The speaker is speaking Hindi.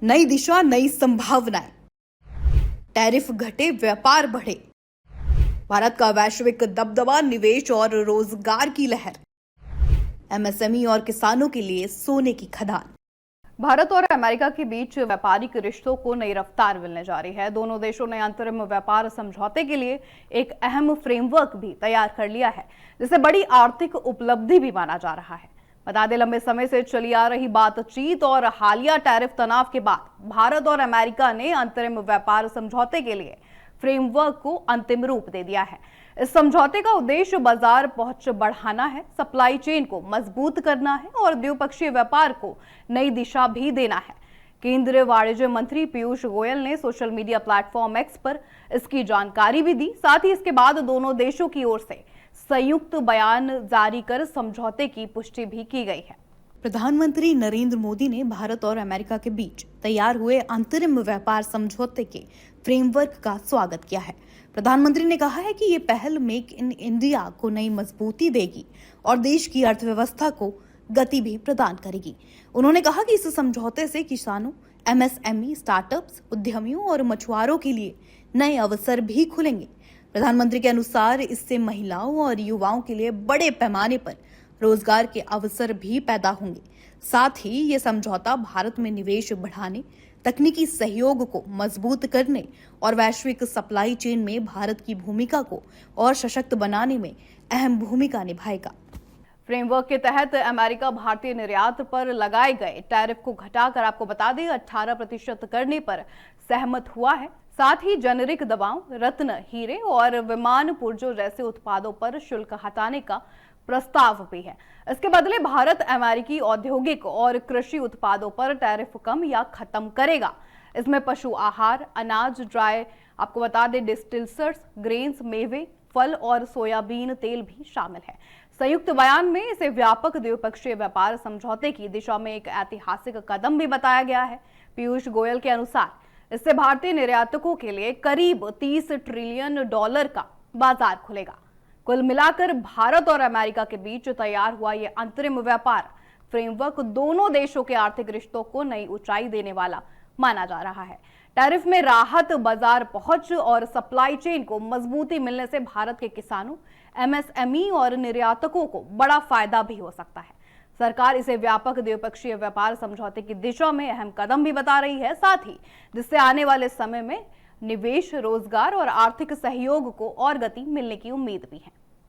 नई दिशा, नई संभावनाएं। टैरिफ घटे, व्यापार बढ़े। भारत का वैश्विक दबदबा, निवेश और रोजगार की लहर। एमएसएमई और किसानों के लिए सोने की खदान। भारत और अमेरिका के बीच व्यापारिक रिश्तों को नई रफ्तार मिलने जा रही है। दोनों देशों ने अंतरिम व्यापार समझौते के लिए एक अहम फ्रेमवर्क भी तैयार कर लिया है, जिसे बड़ी आर्थिक उपलब्धि भी माना जा रहा है। बता दें, लंबे समय से चली आ रही बातचीत और हालिया टैरिफ तनाव के बाद भारत और अमेरिका ने अंतरिम व्यापार समझौते के लिए फ्रेमवर्क को अंतिम रूप दे दिया है। इस समझौते का उद्देश्य बाजार पहुंच बढ़ाना है, सप्लाई चेन को मजबूत करना है और द्विपक्षीय व्यापार को नई दिशा भी देना है। केंद्रीय वाणिज्य मंत्री पीयूष गोयल ने सोशल मीडिया प्लेटफॉर्म एक्स पर इसकी जानकारी भी दी। साथ ही इसके बाद दोनों देशों की ओर से संयुक्त बयान जारी कर समझौते की पुष्टि भी की गई है। प्रधानमंत्री नरेंद्र मोदी ने भारत और अमेरिका के बीच तैयार हुए अंतरिम व्यापार समझौते के फ्रेमवर्क का स्वागत किया है। प्रधानमंत्री ने कहा है कि ये पहल मेक इन इंडिया को नई मजबूती देगी और देश की अर्थव्यवस्था को गति भी प्रदान करेगी। उन्होंने कहा कि इस समझौते से किसानों, एमएसएमई, स्टार्टअप्स, उद्यमियों और मछुआरों के लिए नए अवसर भी खुलेंगे। प्रधानमंत्री के अनुसार इससे महिलाओं और युवाओं के लिए बड़े पैमाने पर रोजगार के अवसर भी पैदा होंगे। साथ ही ये समझौता भारत में निवेश बढ़ाने, तकनीकी सहयोग को मजबूत करने और वैश्विक सप्लाई चेन में भारत की भूमिका को और सशक्त बनाने में अहम भूमिका निभाएगा। फ्रेमवर्क के तहत अमेरिका भारतीय निर्यात पर लगाए गए टैरिफ को घटाकर आपको बता दें 18% करने पर सहमत हुआ है। साथ ही जेनेरिक दवाओं, रत्न, हीरे और विमान पुर्जों जैसे उत्पादों पर शुल्क हटाने का प्रस्ताव भी है। इसके बदले भारत अमेरिकी औद्योगिक और कृषि उत्पादों पर टैरिफ कम या खत्म करेगा। इसमें पशु आहार, अनाज, ड्राई, आपको बता दें डिस्टिल्सर्स, ग्रेन्स, मेवे, फल और सोयाबीन तेल भी शामिल है। संयुक्त बयान में इसे व्यापक द्विपक्षीय व्यापार समझौते की दिशा में एक ऐतिहासिक कदम भी बताया गया है। पीयूष गोयल के अनुसार इससे भारतीय निर्यातकों के लिए करीब $30 ट्रिलियन का बाजार खुलेगा। कुल मिलाकर भारत और अमेरिका के बीच तैयार हुआ ये अंतरिम व्यापार फ्रेमवर्क दोनों देशों के आर्थिक रिश्तों को नई ऊंचाई देने वाला माना जा रहा है। टैरिफ में राहत, बाजार पहुंच और सप्लाई चेन को मजबूती मिलने से भारत के किसानों, एमएसएमई और निर्यातकों को बड़ा फायदा भी हो सकता है। सरकार इसे व्यापक द्विपक्षीय व्यापार समझौते की दिशा में अहम कदम भी बता रही है, साथ ही जिससे आने वाले समय में निवेश, रोजगार और आर्थिक सहयोग को और गति मिलने की उम्मीद भी है।